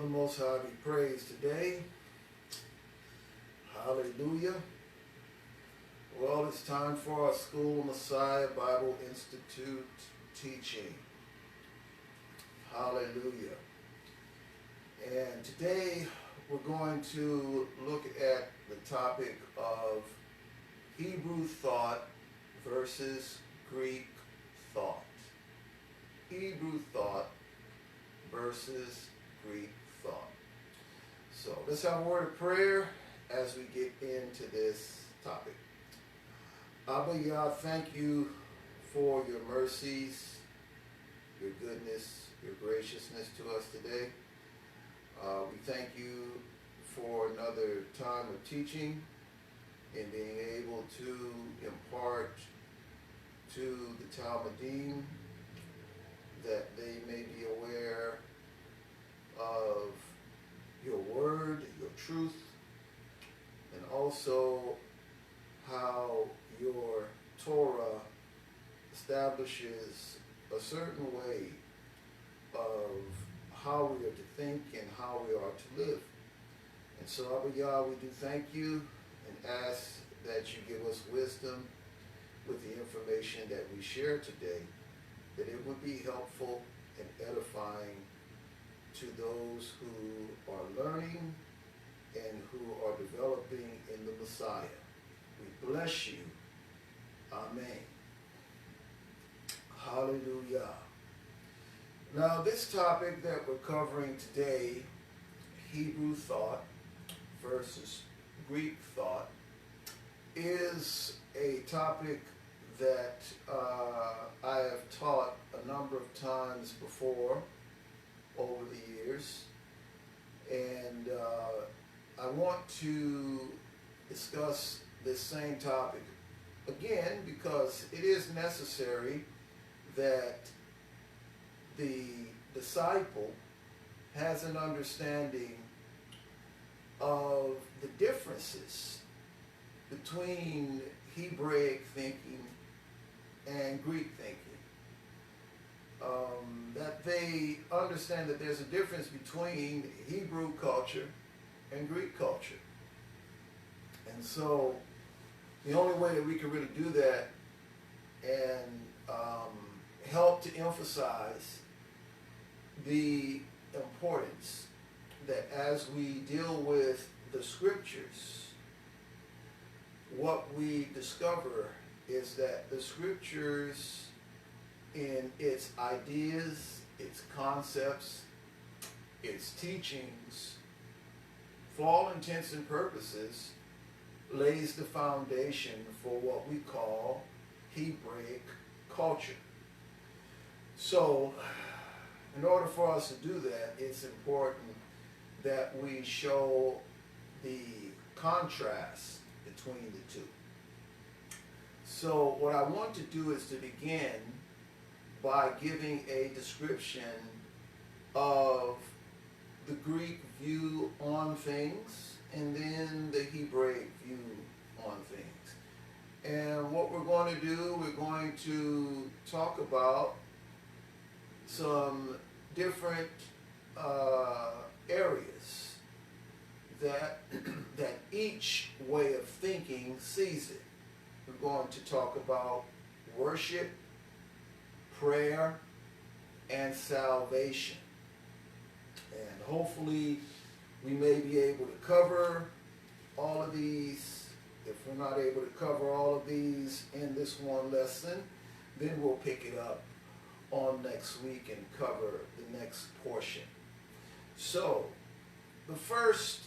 the Most High be praised today. Hallelujah. Well, it's time for our School Messiah Bible Institute teaching. Hallelujah. And today we're going to look at the topic of Hebrew thought versus Greek thought. Hebrew thought versus Greek thought. So let's have a word of prayer as we get into this topic. Abba Yah, thank you for your mercies, your goodness, your graciousness to us today. We thank you for another time of teaching and being able to impart to the Talmudim that they may be aware of your word, your truth, and also how your Torah establishes a certain way of how we are to think and how we are to live. And so, Abba Yah, we do thank you and ask that you give us wisdom with the information that we share today, that it would be helpful and edifying to those who are learning and who are developing in the Messiah. We bless you. Amen. Hallelujah. Now, this topic that we're covering today, Hebrew thought versus Greek thought, is a topic that I have taught a number of times before over the years, and I want to discuss this same topic again because it is necessary that the disciple has an understanding of the differences between Hebraic thinking and Greek thinking. That they understand that there's a difference between Hebrew culture and Greek culture. And so the only way that we can really do that and help to emphasize the importance that as we deal with the scriptures, what we discover is that the scriptures, in its ideas, its concepts, its teachings, for all intents and purposes, lays the foundation for what we call Hebraic culture. So, in order for us to do that, it's important that we show the contrast between the two. So what I want to do is to begin by giving a description of the Greek view on things and then the Hebraic view on things. And what we're going to do, we're going to talk about some different areas that each way of thinking sees it. We're going to talk about worship, prayer, and salvation. And hopefully we may be able to cover all of these. If we're not able to cover all of these in this one lesson, then we'll pick it up on next week and cover the next portion. So the first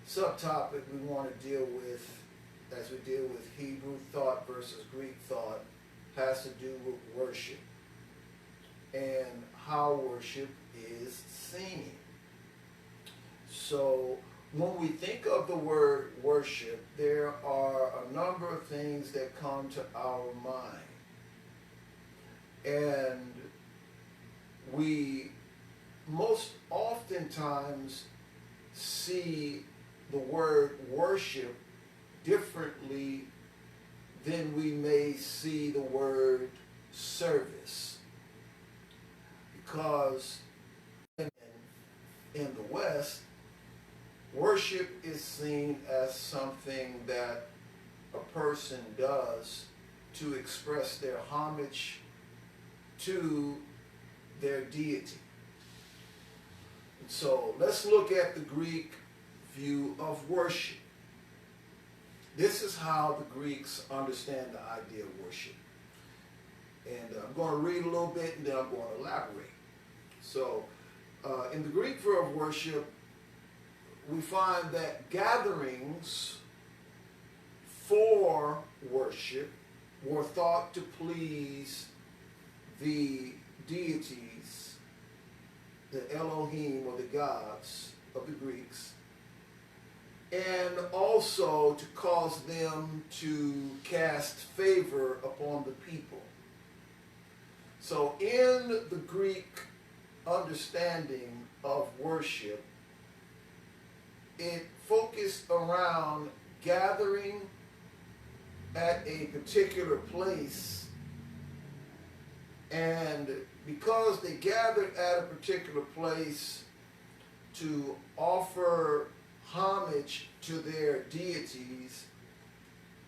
subtopic we want to deal with as we deal with Hebrew thought versus Greek thought has to do with worship and how worship is seen. So when we think of the word worship, there are a number of things that come to our mind. And we most oftentimes see the word worship differently than we may see the word service. Because in in the West, worship is seen as something that a person does to express their homage to their deity. And so let's look at the Greek view of worship. This is how the Greeks understand the idea of worship. And I'm going to read a little bit and then I'm going to elaborate. So in the Greek view of worship, we find that gatherings for worship were thought to please the deities, the Elohim or the gods of the Greeks, and also to cause them to cast favor upon the people. So in the Greek understanding of worship, it focused around gathering at a particular place, and because they gathered at a particular place to offer homage to their deities,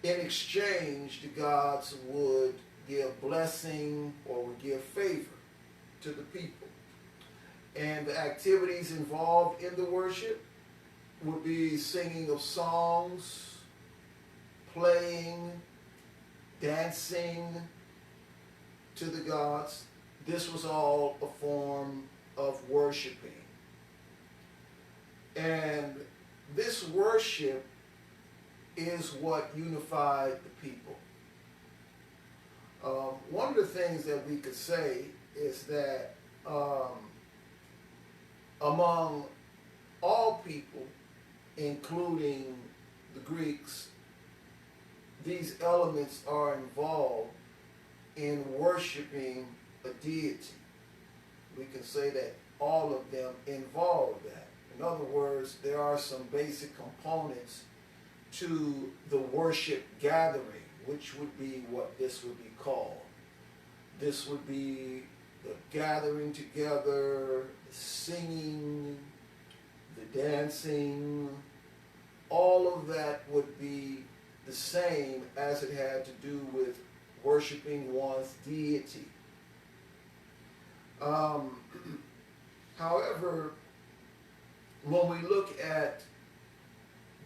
in exchange the gods would give blessing or would give favor to the people. And the activities involved in the worship would be singing of songs, playing, dancing to the gods. This was all a form of worshiping. And this worship is what unified the people. One of the things that we could say is that among all people, including the Greeks, these elements are involved in worshiping a deity. We can say that all of them involve that. In other words, there are some basic components to the worship gathering, which would be what this would be called. This would be the gathering together, the singing, the dancing. All of that would be the same as it had to do with worshiping one's deity. However, when we look at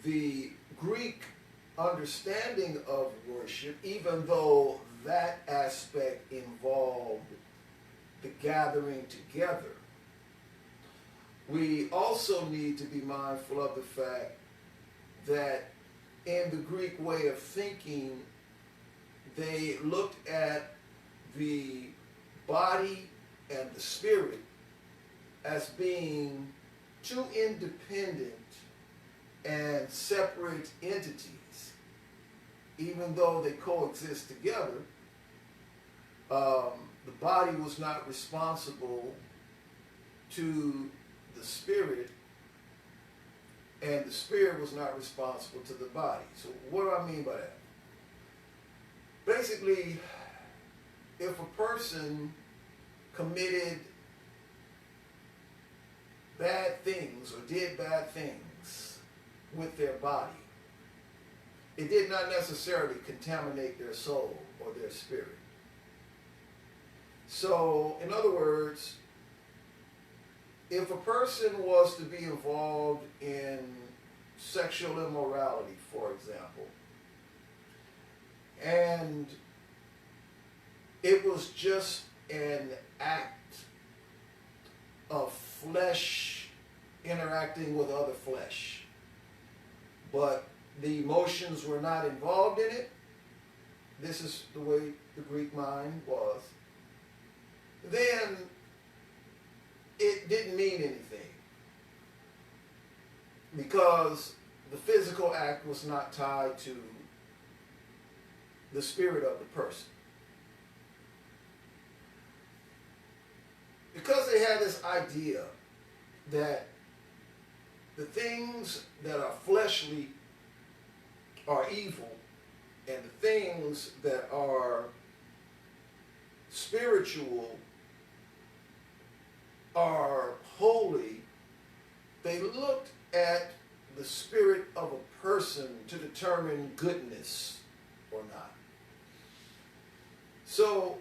the Greek understanding of worship, even though that aspect involved the gathering together, we also need to be mindful of the fact that in the Greek way of thinking, they looked at the body and the spirit as being two independent and separate entities. Even though they coexist together, the body was not responsible to the spirit, and the spirit was not responsible to the body. So what do I mean by that? Basically, if a person committed bad things or did bad things with their body, it did not necessarily contaminate their soul or their spirit. So, in other words, if a person was to be involved in sexual immorality, for example, and it was just an act of flesh interacting with other flesh, but the emotions were not involved in it, this is the way the Greek mind was, then it didn't mean anything, because the physical act was not tied to the spirit of the person. Because they had this idea that the things that are fleshly are evil, and the things that are spiritual are holy, looked at the spirit of a person to determine goodness or not. So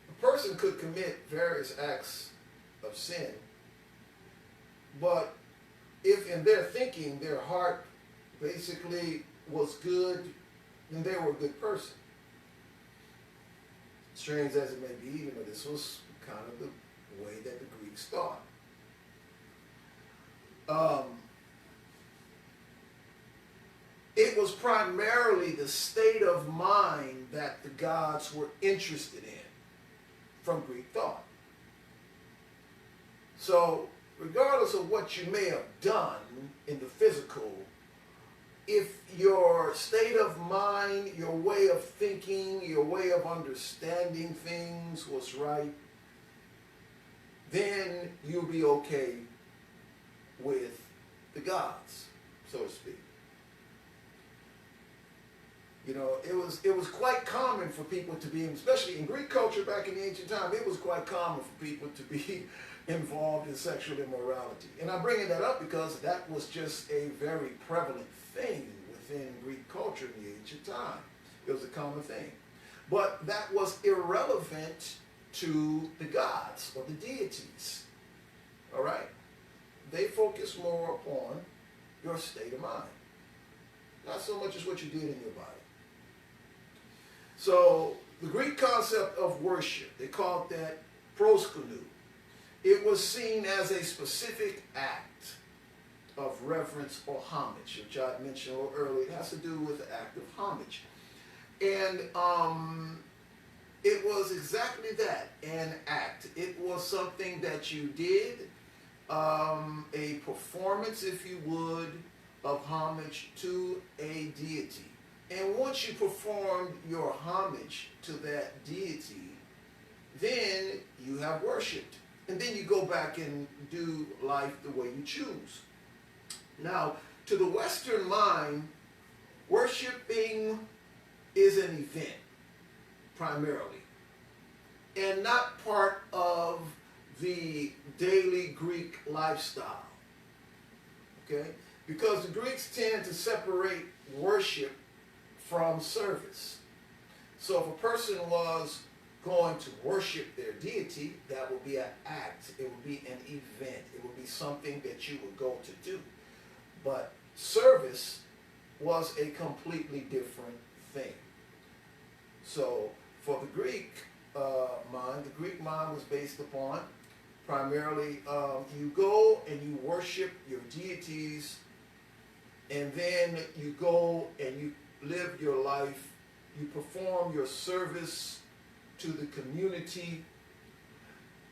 a person could commit various acts of sin, but if in their thinking their heart basically was good, then they were a good person. Strange as it may be, even though this was kind of the way that the Greeks thought. It was primarily the state of mind that the gods were interested in from Greek thought. So, regardless of what you may have done in the physical, if your state of mind, your way of thinking, your way of understanding things was right, then you'll be okay with the gods, so to speak. You know, it was quite common for people to be, especially in Greek culture back in the ancient time, it was quite common for people to be involved in sexual immorality. And I'm bringing that up because that was just a very prevalent thing within Greek culture in the ancient time. It was a common thing. But that was irrelevant to the gods or the deities. All right? They focus more upon your state of mind. Not so much as what you did in your body. So the Greek concept of worship, they called that proskonu. It was seen as a specific act of reverence or homage, which I mentioned a little earlier. It has to do with the act of homage. And it was exactly that, an act. It was something that you did, a performance, if you would, of homage to a deity. And once you performed your homage to that deity, then you have worshipped. And then you go back and do life the way you choose. Now, to the Western mind, worshiping is an event, primarily, and not part of the daily Greek lifestyle. Okay? Because the Greeks tend to separate worship from service. So if a person was going to worship their deity, that would be an act. It would be an event. It would be something that you would go to do. But service was a completely different thing. So for the Greek mind, the Greek mind was based upon primarily you go and you worship your deities, and then you go and you live your life, you perform your service to the community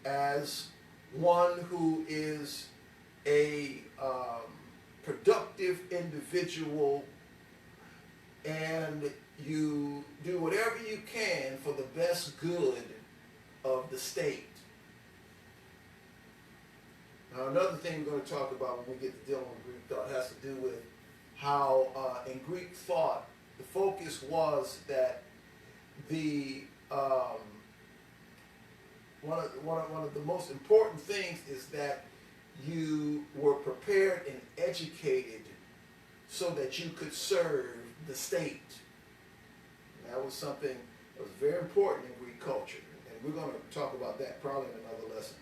as one who is a productive individual, and you do whatever you can for the best good of the state. Now, another thing we're going to talk about when we get to dealing with Greek thought has to do with how in Greek thought the focus was that the one of the most important things is that you were prepared and educated so that you could serve the state. And that was something that was very important in Greek culture, and we're going to talk about that probably in another lesson.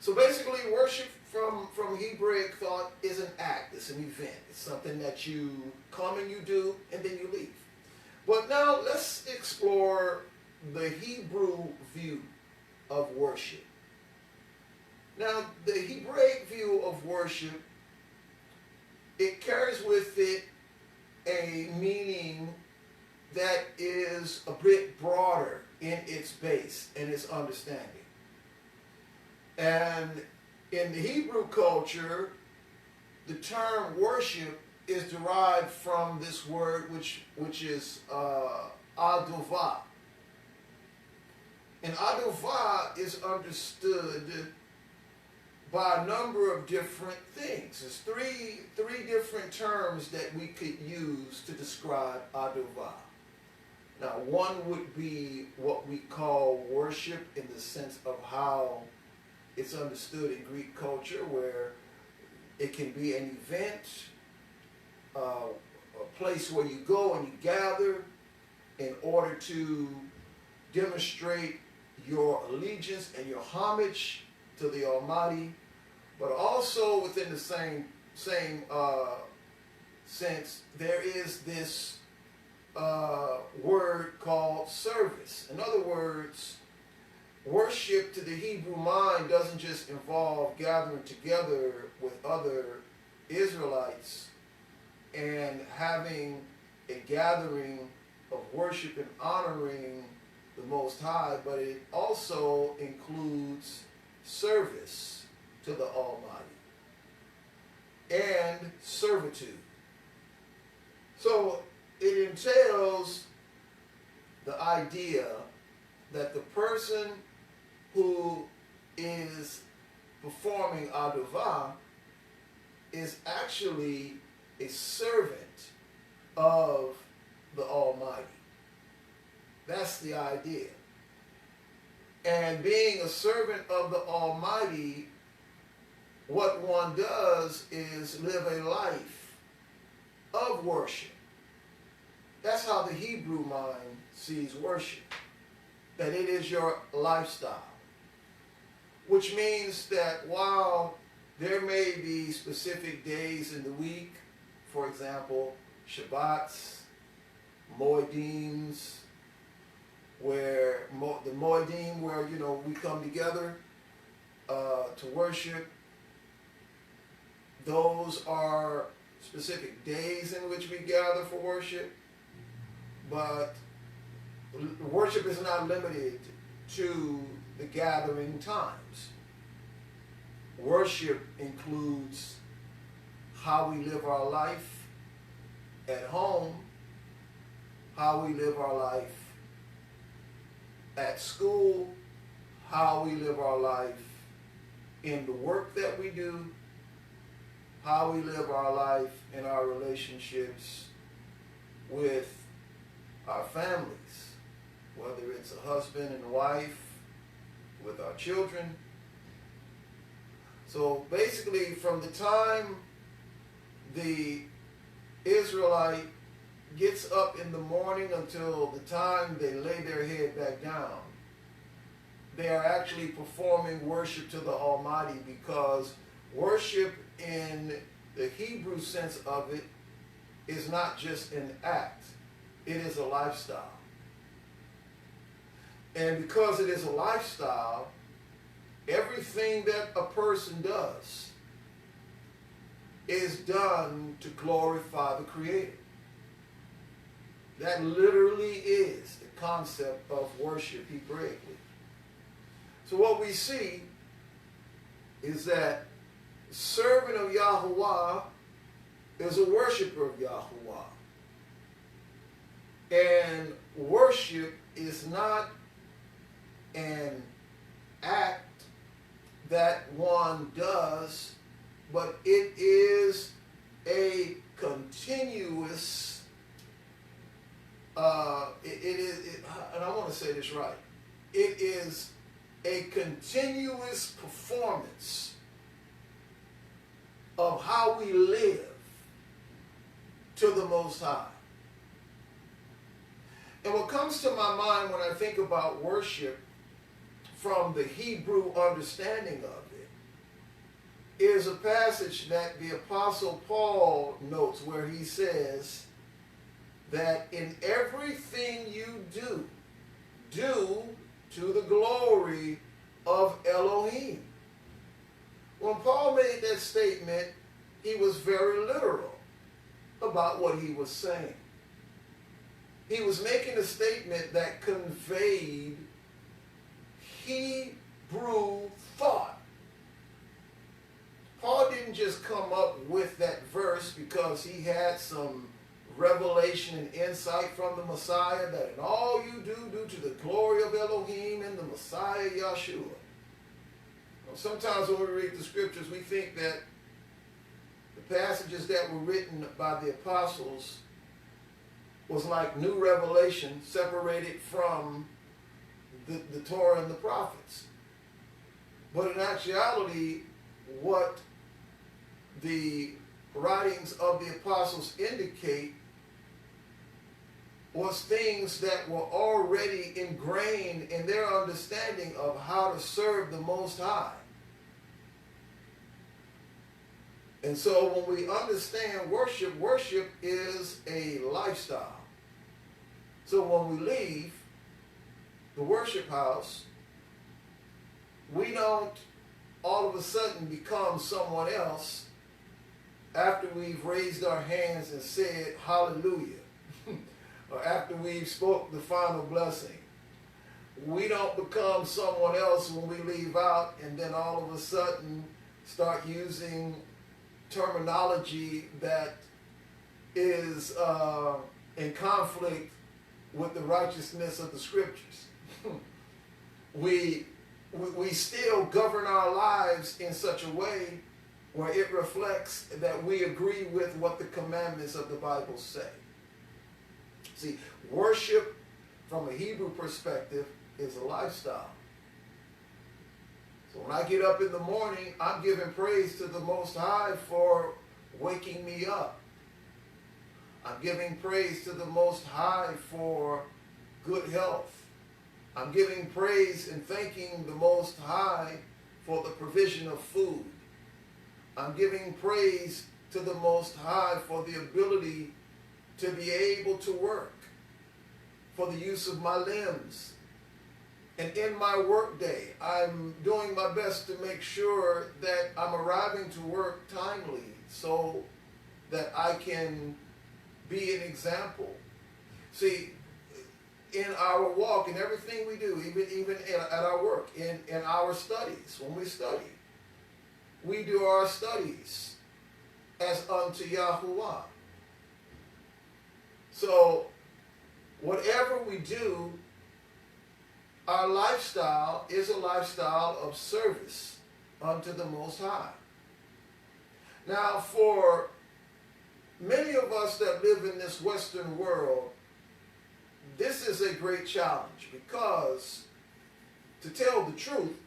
So basically, worship from Hebraic thought is an act, it's an event, it's something that you come and you do and then you leave. But now let's explore the Hebrew view of worship. Now, the Hebraic view of worship, it carries with it a meaning that is a bit broader in its base and its understanding. And in the Hebrew culture, the term worship is derived from this word which is adovah. And adovah is understood by a number of different things. There's three different terms that we could use to describe adovah. Now, one would be what we call worship in the sense of how it's understood in Greek culture, where It can be an event, a place where you go and you gather in order to demonstrate your allegiance and your homage to the Almighty, but also within the same sense, there is this word called service. In other words, worship to the Hebrew mind doesn't just involve gathering together with other Israelites and having a gathering of worship and honoring the Most High, but it also includes service to the Almighty and servitude. So it entails the idea that the person who is performing aduvah is actually a servant of the Almighty. That's the idea. And being a servant of the Almighty, what one does is live a life of worship. That's how the Hebrew mind sees worship, that it is your lifestyle. Which means that while there may be specific days in the week, for example, Shabbats, Moedims, where the Moedim, where we come together to worship, those are specific days in which we gather for worship. But worship is not limited to the gathering times. Worship includes how we live our life at home, how we live our life at school, how we live our life in the work that we do, how we live our life in our relationships with our families, whether it's a husband and wife, with our children. So basically, from the time the Israelite gets up in the morning until the time they lay their head back down, they are actually performing worship to the Almighty, because worship in the Hebrew sense of it is not just an act, it is a lifestyle. And because it is a lifestyle, everything that a person does is done to glorify the Creator. That literally is the concept of worship Hebraically. So what we see is that the servant of Yahuwah is a worshiper of Yahuwah. And worship is not an act that one does, but it is a continuous, and I want to say this right, it is a continuous performance of how we live to the Most High. And what comes to my mind when I think about worship from the Hebrew understanding of it is a passage that the Apostle Paul notes, where he says that in everything you do, do to the glory of Elohim. When Paul made that statement, he was very literal about what he was saying. He was making a statement that conveyed Hebrew thought. Paul didn't just come up with that verse because he had some revelation and insight from the Messiah that in all you do, do to the glory of Elohim and the Messiah Yeshua. Sometimes when we read the scriptures, we think that the passages that were written by the apostles was like new revelation separated from the Torah and the prophets. But in actuality, what the writings of the apostles indicate was things that were already ingrained in their understanding of how to serve the Most High. And so when we understand worship, worship is a lifestyle. So when we leave the worship house, we don't all of a sudden become someone else after we've raised our hands and said hallelujah, or after we've spoke the final blessing. We don't become someone else when we leave out and then all of a sudden start using terminology that is in conflict with the righteousness of the scriptures. We still govern our lives in such a way where it reflects that we agree with what the commandments of the Bible say. See, worship from a Hebrew perspective is a lifestyle. So when I get up in the morning, I'm giving praise to the Most High for waking me up. I'm giving praise to the Most High for good health. I'm giving praise and thanking the Most High for the provision of food. I'm giving praise to the Most High for the ability to be able to work, for the use of my limbs. And in my work day, I'm doing my best to make sure that I'm arriving to work timely so that I can be an example. See, in our walk, in everything we do, even at our work, in our studies, when we study, we do our studies as unto Yahuwah. So, whatever we do, our lifestyle is a lifestyle of service unto the Most High. Now, for many of us that live in this Western world, this is a great challenge because, to tell the truth,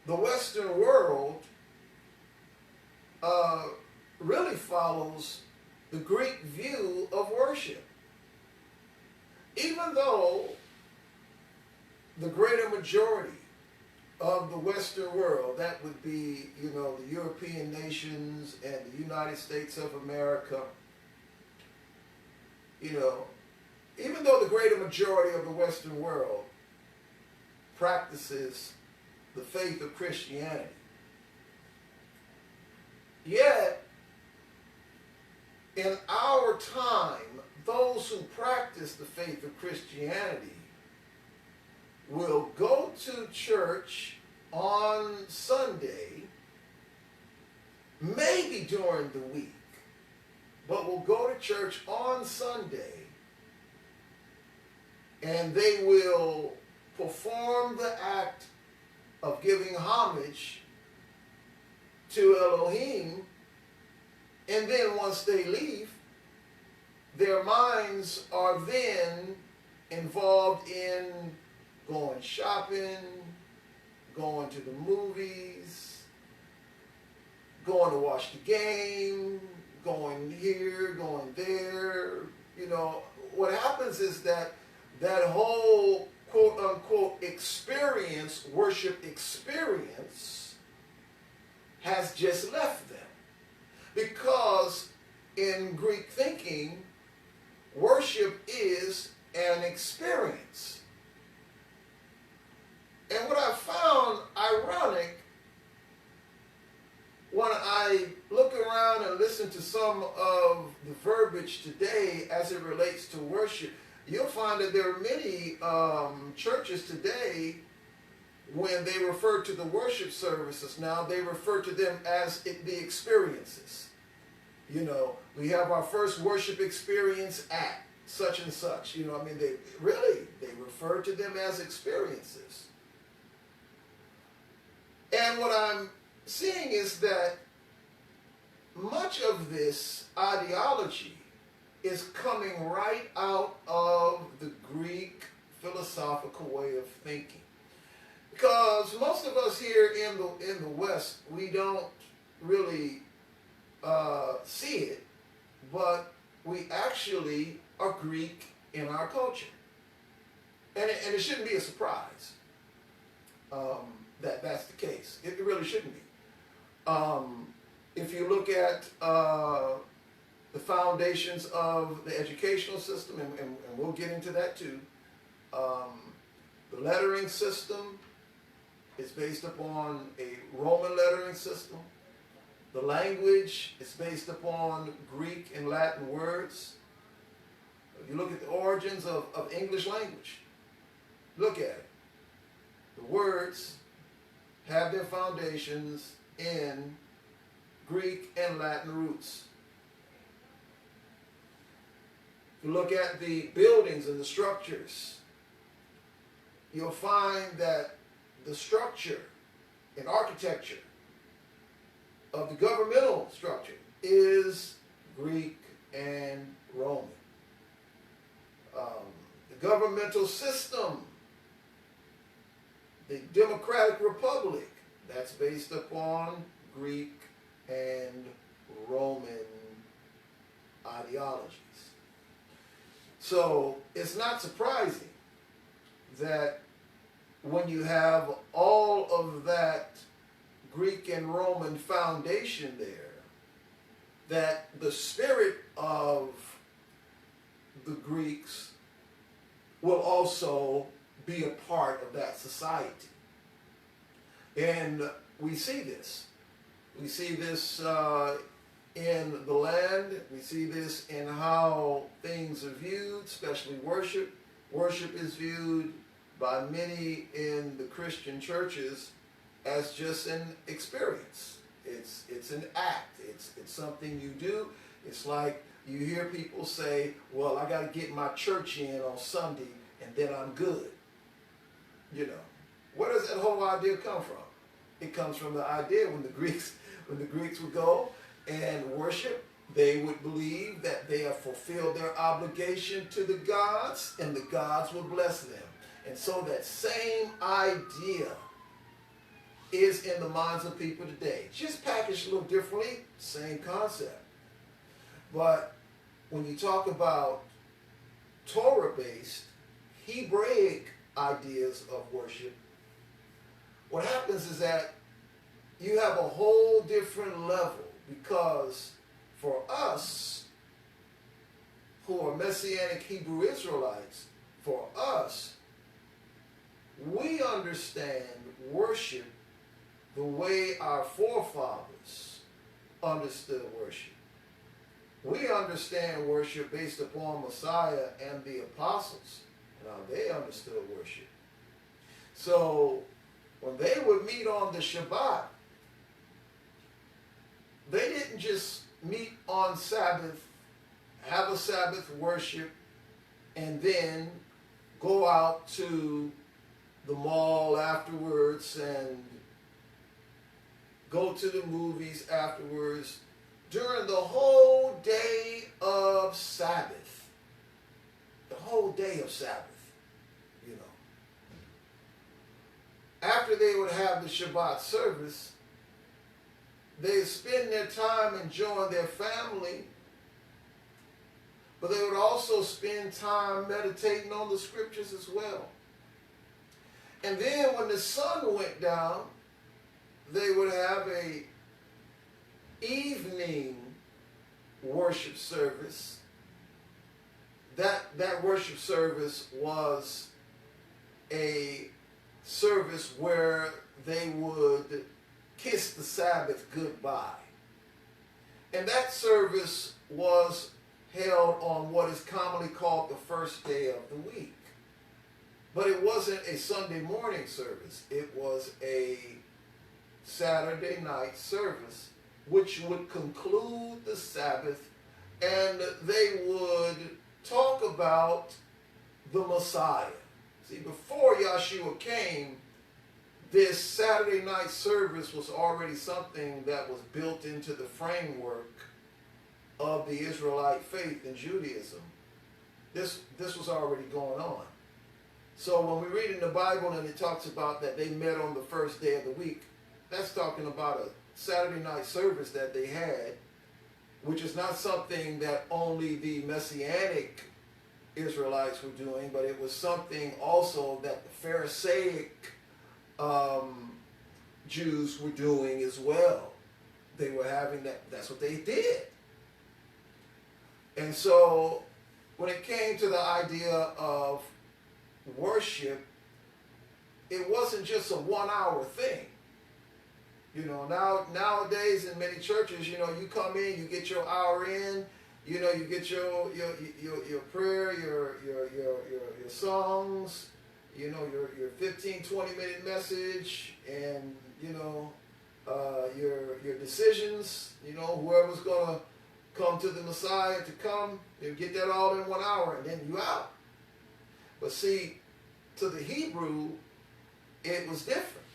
the Western world really follows the Greek view of worship. Even though the greater majority of the Western world, that would be, the European nations and the United States of America, even though the greater majority of the Western world practices the faith of Christianity, yet in our time, those who practice the faith of Christianity will go to church on Sunday, maybe during the week, but will go to church on Sunday, and they will perform the act of giving homage to Elohim, and then once they leave, their minds are then involved in going shopping, going to the movies, going to watch the game, going here, going there. What happens is that whole quote-unquote experience, worship experience, has just left them. Because in Greek thinking, worship is an experience. And what I found ironic when I look around and listen to some of the verbiage today as it relates to worship, you'll find that there are many churches today, when they refer to the worship services now, they refer to them as the experiences. We have our first worship experience at such and such. They refer to them as experiences. And what I'm seeing is that much of this ideology is coming right out of the Greek philosophical way of thinking. Because most of us here in the West, we don't really see it, but we actually are Greek in our culture. And it shouldn't be a surprise that that's the case. It really shouldn't be. If you look at the foundations of the educational system, and we'll get into that too, the lettering system is based upon a Roman lettering system. The language is based upon Greek and Latin words. If you look at the origins of English language, look at it. The words have their foundations in Greek and Latin roots. If you look at the buildings and the structures, you'll find that the structure and architecture of the governmental structure is Greek and Roman. The governmental system, the democratic republic, that's based upon Greek and Roman ideologies. So it's not surprising that when you have all of that Greek and Roman foundation there, that the spirit of the Greeks will also be a part of that society. And we see this. We see this in the land. We see this in how things are viewed, especially worship. Worship is viewed by many in the Christian churches as just an experience. It's an act. It's something you do. It's like you hear people say, well, I got to get my church in on Sunday and then I'm good. You know, where does that whole idea come from? It comes from the idea when the Greeks would go and worship, they would believe that they have fulfilled their obligation to the gods and the gods would bless them. And so that same idea is in the minds of people today. Just packaged a little differently, same concept. But when you talk about Torah-based, Hebraic ideas of worship, what happens is that you have a whole different level, because for us who are Messianic Hebrew Israelites, for us, we understand worship the way our forefathers understood worship. We understand worship based upon Messiah and the apostles, and how they understood worship. So when they would meet on the Shabbat, they didn't just meet on Sabbath, have a Sabbath worship, and then go out to the mall afterwards and go to the movies afterwards. During the whole day of Sabbath, the whole day of Sabbath, you know, after they would have the Shabbat service, they spend their time enjoying their family, but they would also spend time meditating on the scriptures as well. And then when the sun went down, they would have a evening worship service. That worship service was a service where they would kiss the Sabbath goodbye. And that service was held on what is commonly called the first day of the week. But it wasn't a Sunday morning service. It was a Saturday night service, which would conclude the Sabbath, and they would talk about the Messiah. See, before Yahshua came, this Saturday night service was already something that was built into the framework of the Israelite faith in Judaism. This was already going on. So when we read in the Bible and it talks about that they met on the first day of the week, that's talking about a Saturday night service that they had, which is not something that only the Messianic Israelites were doing, but it was something also that the Pharisaic Jews were doing as well. They were having that's what they did. And so when it came to the idea of worship, it wasn't just a 1 hour thing. You know, nowadays in many churches, you know, you come in, you get your hour in, you know, you get your prayer, your songs, you know, your 15, 20-minute message, and, you know, your decisions, you know, whoever's going to come to the Messiah to come, you get that all in 1 hour, and then you out. But see, to the Hebrew, it was different,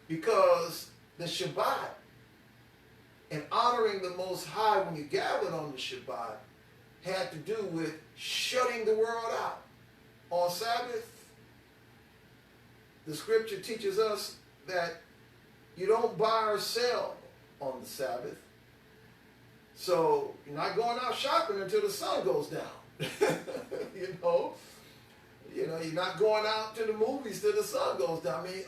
because the Shabbat and honoring the Most High when you gathered on the Shabbat had to do with shutting the world out. On Sabbath, the scripture teaches us that you don't buy or sell on the Sabbath. So you're not going out shopping until the sun goes down. You know, you're not going out to the movies till the sun goes down. I mean,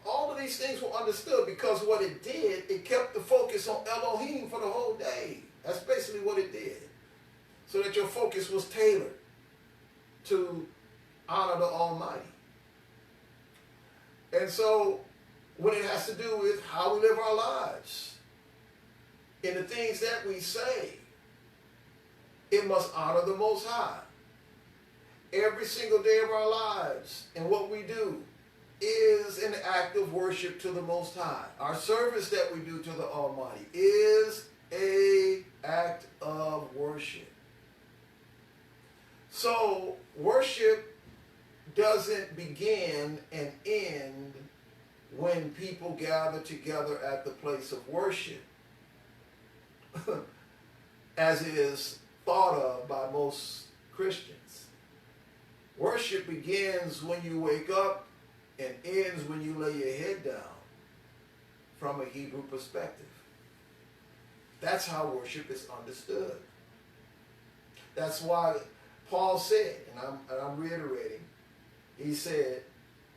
all of these things were understood, because what it did, it kept the focus on Elohim for the whole day. That's basically what it did. So that your focus was tailored to honor the Almighty. And so when it has to do with how we live our lives, in the things that we say, it must honor the Most High. Every single day of our lives, and what we do is an act of worship to the Most High. Our service that we do to the Almighty is an act of worship. So worship doesn't begin and end when people gather together at the place of worship, as it is thought of by most Christians. Worship begins when you wake up and ends when you lay your head down, from a Hebrew perspective. That's how worship is understood. That's why Paul said, and I'm reiterating, he said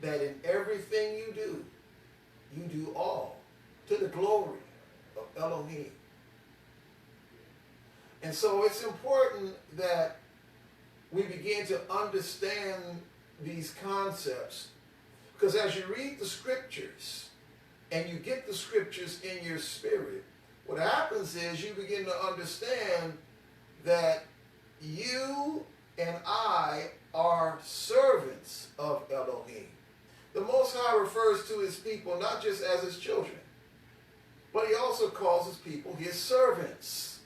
that in everything you do all to the glory of Elohim. And so it's important that we begin to understand these concepts, because as you read the scriptures and you get the scriptures in your spirit, what happens is you begin to understand that you and I are servants of Elohim. The Most High refers to his people not just as his children, but he also calls his people his servants.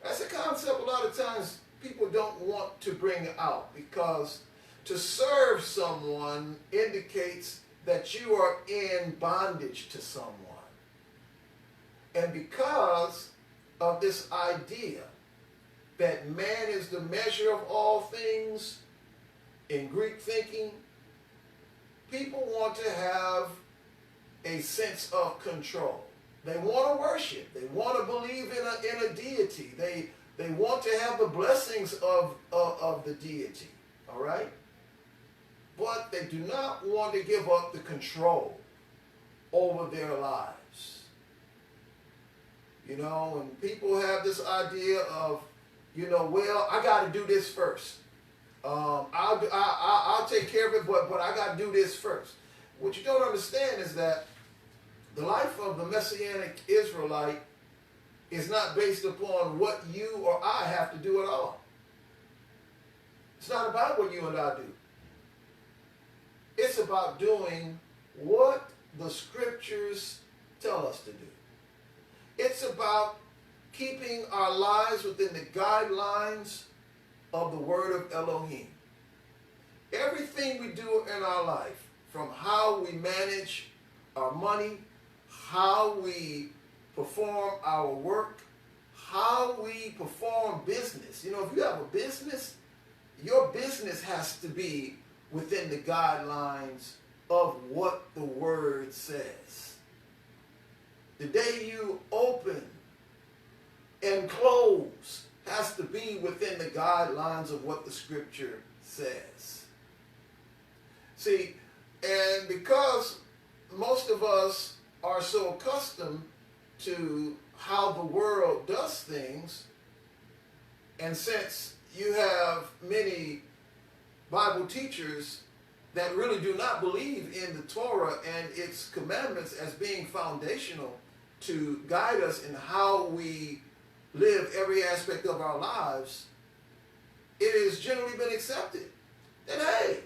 That's a concept a lot of times people don't want to bring out, because to serve someone indicates that you are in bondage to someone. And because of this idea that man is the measure of all things in Greek thinking, people want to have a sense of control. They want to worship. They want to believe in a deity. They want to have the blessings of the deity, all right? But they do not want to give up the control over their lives. You know, and people have this idea of, you know, well, I got to do this first. I'll take care of it, but I got to do this first. What you don't understand is that the life of the Messianic Israelite is not based upon what you or I have to do at all. It's not about what you and I do. It's about doing what the scriptures tell us to do. It's about keeping our lives within the guidelines of the word of Elohim. Everything we do in our life, from how we manage our money, how we perform our work, how we perform business. You know, if you have a business, your business has to be within the guidelines of what the word says. The day you open and close has to be within the guidelines of what the scripture says. See, and because most of us are so accustomed to how the world does things, and since you have many Bible teachers that really do not believe in the Torah and its commandments as being foundational to guide us in how we live every aspect of our lives, it has generally been accepted that, hey,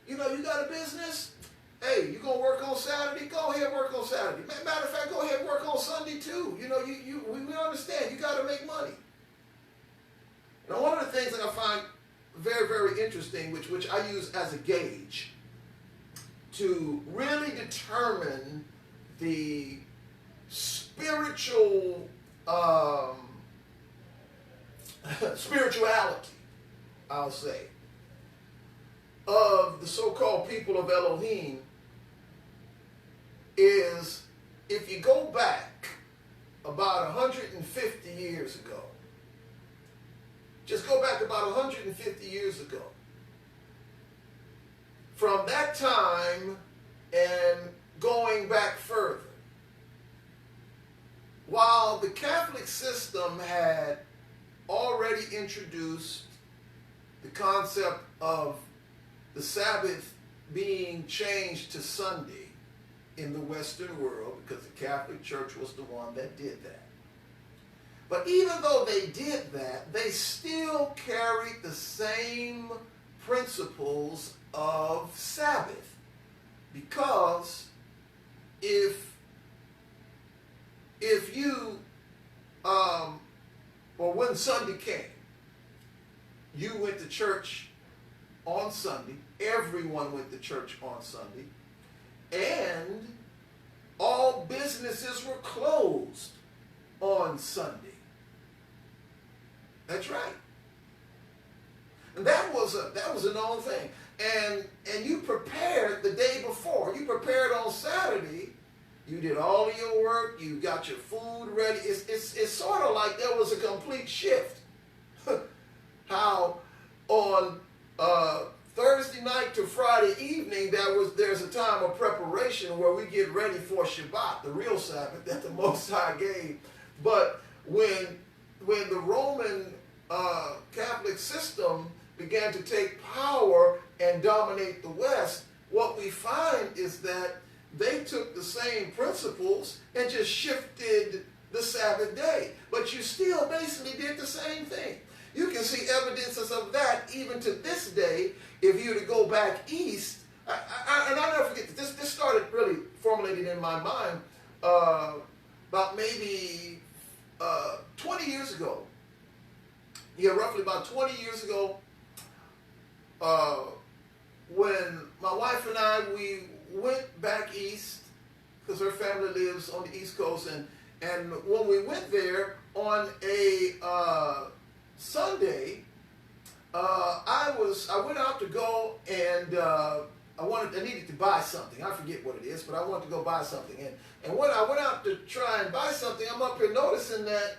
you know, you got a business, hey, you gonna work on Saturday? Go ahead, work on Saturday. Matter of fact, go ahead and work on Sunday too. You know, we understand you got to make money. Now, one of the things that I find very, very interesting, which I use as a gauge to really determine the spirituality, I'll say, of the so-called people of Elohim, is if you go back about 150 years ago, just go back about 150 years ago. From that time and going back further, while the Catholic system had already introduced the concept of the Sabbath being changed to Sunday in the Western world, because the Catholic Church was the one that did that. But even though they did that, they still carried the same principles of Sabbath. Because if you, or when Sunday came, you went to church on Sunday, everyone went to church on Sunday, and all businesses were closed on Sunday. That's right. And that was a known thing. And you prepared the day before. You prepared on Saturday. You did all of your work. You got your food ready. It's sort of like there was a complete shift. How on Thursday night to Friday evening, there's a time of preparation where we get ready for Shabbat, the real Sabbath that the Most High gave. But when the Roman Catholic system began to take power and dominate the West, what we find is that they took the same principles and just shifted the Sabbath day. But you still basically did the same thing. You can see evidences of that even to this day if you were to go back east. And I'll never forget, this started really formulating in my mind about maybe 20 years ago. Yeah, roughly about 20 years ago, when my wife and I, we went back east, because her family lives on the East Coast, and when we went there on a Sunday, I went out to go and I needed to buy something. I forget what it is, but I wanted to go buy something. And when I went out to try and buy something, I'm up here noticing that,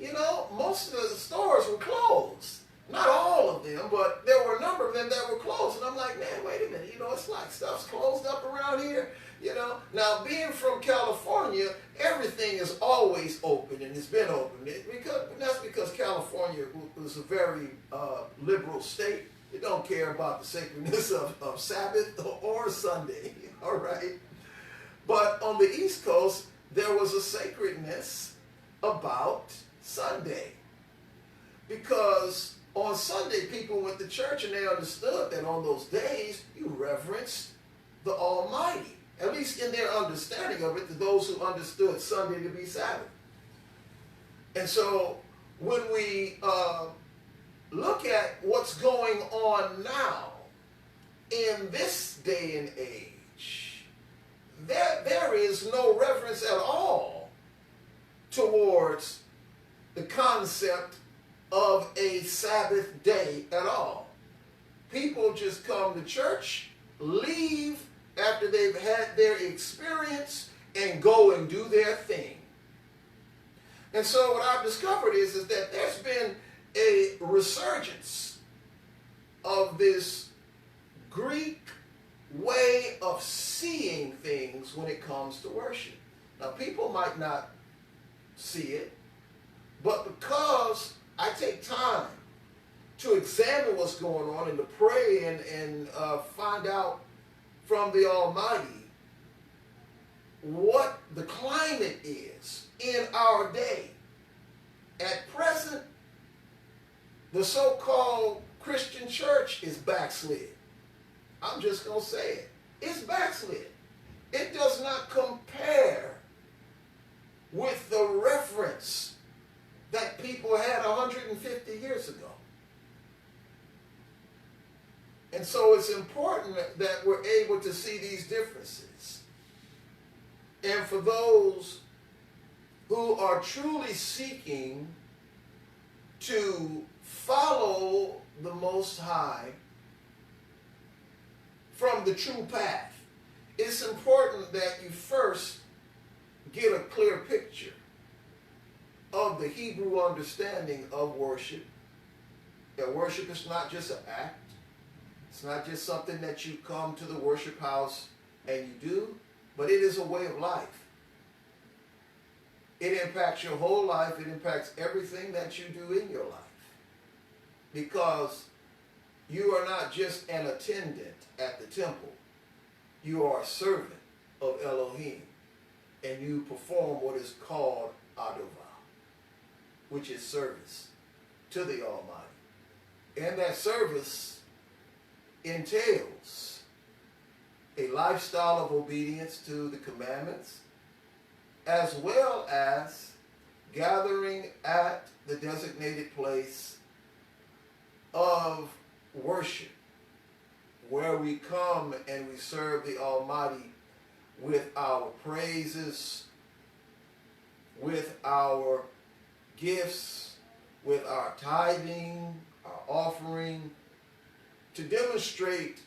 you know, most of the stores were closed. Not all of them, but there were a number of them that were closed. And I'm like, man, wait a minute. You know, it's like stuff's closed up around here. You know, now being from California, everything is always open, and it's been open. That's because California was a very liberal state. They don't care about the sacredness of Sabbath or Sunday, all right? But on the East Coast, there was a sacredness about Sunday. Because on Sunday, people went to church and they understood that on those days, you reverenced the Almighty. At least in their understanding of it, to those who understood Sunday to be Sabbath. And so when we look at what's going on now in this day and age, there is no reverence at all towards the concept of a Sabbath day at all. People just come to church, leave after they've had their experience, and go and do their thing. And so what I've discovered is that there's been a resurgence of this Greek way of seeing things when it comes to worship. Now, people might not see it, but because I take time to examine what's going on and to pray and find out from the Almighty what the climate is in our day. At present, the so-called Christian church is backslid. I'm just going to say it. It's backslid. It does not compare with the reference that people had 150 years ago. And so it's important that we're able to see these differences. And for those who are truly seeking to follow the Most High from the true path, it's important that you first get a clear picture of the Hebrew understanding of worship. That worship is not just an act. It's not just something that you come to the worship house and you do, but it is a way of life. It impacts your whole life. It impacts everything that you do in your life. Because you are not just an attendant at the temple. You are a servant of Elohim. And you perform what is called adova, which is service to the Almighty. And that service entails a lifestyle of obedience to the commandments, as well as gathering at the designated place of worship, where we come and we serve the Almighty with our praises, with our gifts, with our tithing, our offering, to demonstrate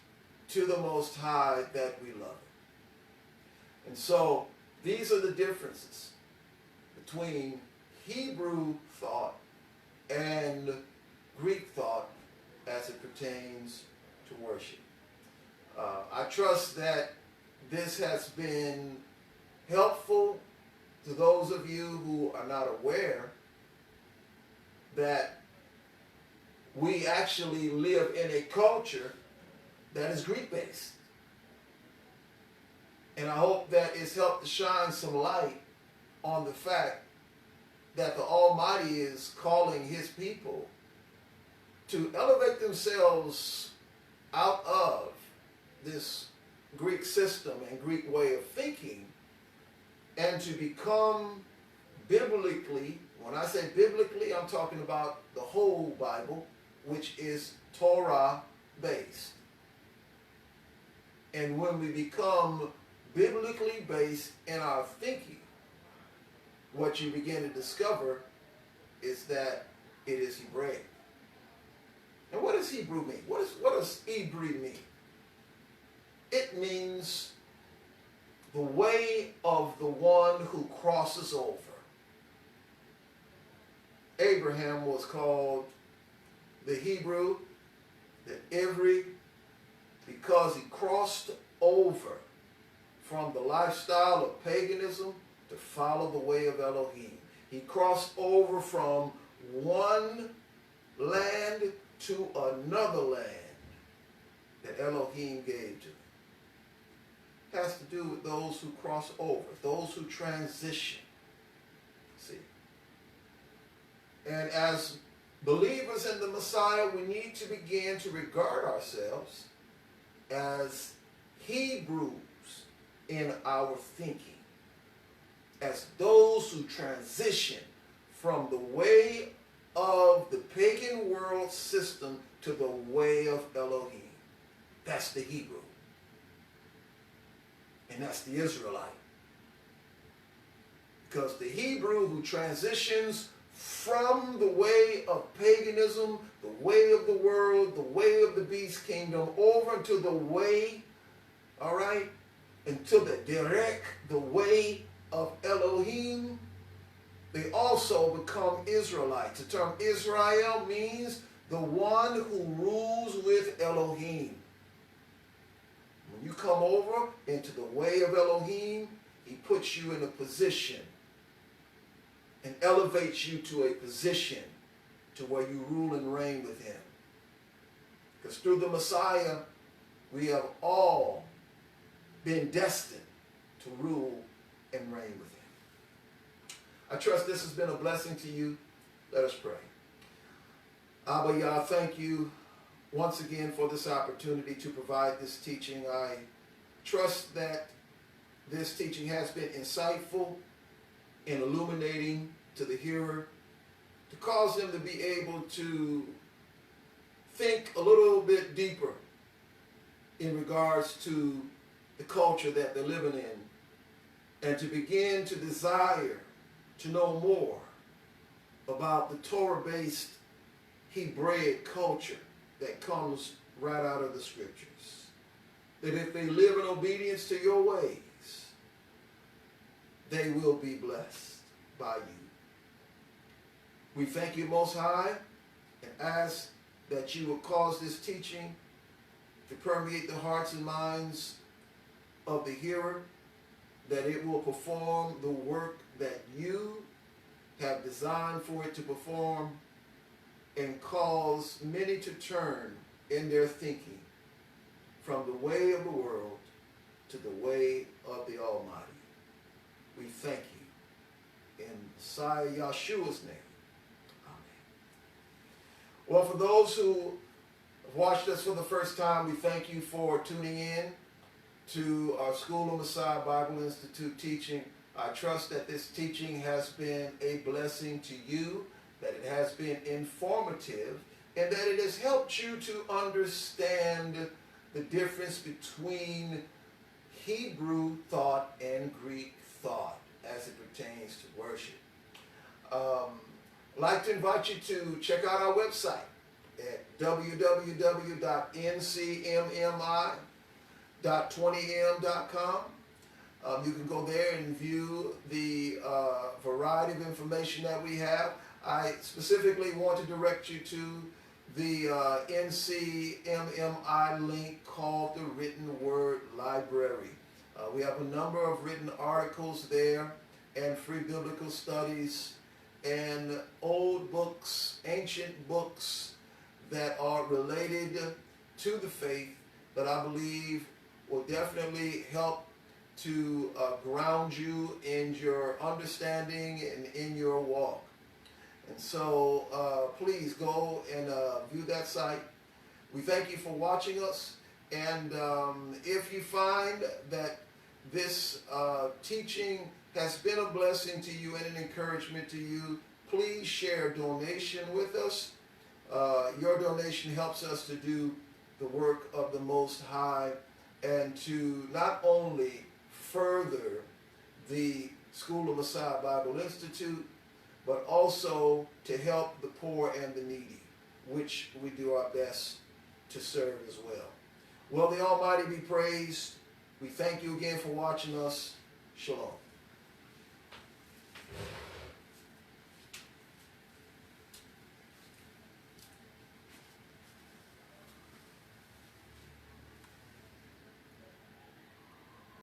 to the Most High that we love Him. And so these are the differences between Hebrew thought and Greek thought as it pertains to worship. I trust that this has been helpful to those of you who are not aware that we actually live in a culture that is Greek-based. And I hope that it's helped to shine some light on the fact that the Almighty is calling His people to elevate themselves out of this Greek system and Greek way of thinking and to become biblically, when I say biblically, I'm talking about the whole Bible, which is Torah-based. And when we become biblically based in our thinking, what you begin to discover is that it is Hebraic. And what does Hebrew mean? What does Hebrew mean? It means the way of the one who crosses over. Abraham was called the Hebrew, the Ivri, because he crossed over from the lifestyle of paganism to follow the way of Elohim. He crossed over from one land to another land that Elohim gave to him. It has to do with those who cross over, those who transition. See? And as believers in the Messiah, we need to begin to regard ourselves as Hebrews in our thinking, as those who transition from the way of the pagan world system to the way of Elohim. That's the Hebrew. And that's the Israelite. Because the Hebrew who transitions from the way of paganism, the way of the world, the way of the beast kingdom, over into the way, all right, into the direct, the way of Elohim, they also become Israelites. The term Israel means the one who rules with Elohim. When you come over into the way of Elohim, he puts you in a position and elevates you to a position to where you rule and reign with him. Because through the Messiah, we have all been destined to rule and reign with him. I trust this has been a blessing to you. Let us pray. Abba Yah, thank you once again for this opportunity to provide this teaching. I trust that this teaching has been insightful and illuminating to the hearer, to cause them to be able to think a little bit deeper in regards to the culture that they're living in, and to begin to desire to know more about the Torah-based Hebraic culture that comes right out of the scriptures. That if they live in obedience to your ways, they will be blessed by you. We thank you, Most High, and ask that you will cause this teaching to permeate the hearts and minds of the hearer, that it will perform the work that you have designed for it to perform, and cause many to turn in their thinking from the way of the world to the way of the Almighty. We thank you in Messiah Yeshua's name. Well, for those who have watched us for the first time, we thank you for tuning in to our School of Messiah Bible Institute teaching. I trust that this teaching has been a blessing to you, that it has been informative, and that it has helped you to understand the difference between Hebrew thought and Greek thought as it pertains to worship. I'd like to invite you to check out our website at www.ncmmi.20m.com. You can go there and view the variety of information that we have. I specifically want to direct you to the NCMMI link called the Written Word Library. We have a number of written articles there and free biblical studies and old books, ancient books that are related to the faith that I believe will definitely help to ground you in your understanding and in your walk. And so please go and view that site. We thank you for watching us. And if you find that this teaching has been a blessing to you and an encouragement to you, please share a donation with us. Your donation helps us to do the work of the Most High and to not only further the School of Messiah Bible Institute, but also to help the poor and the needy, which we do our best to serve as well. Well, the Almighty be praised. We thank you again for watching us. Shalom.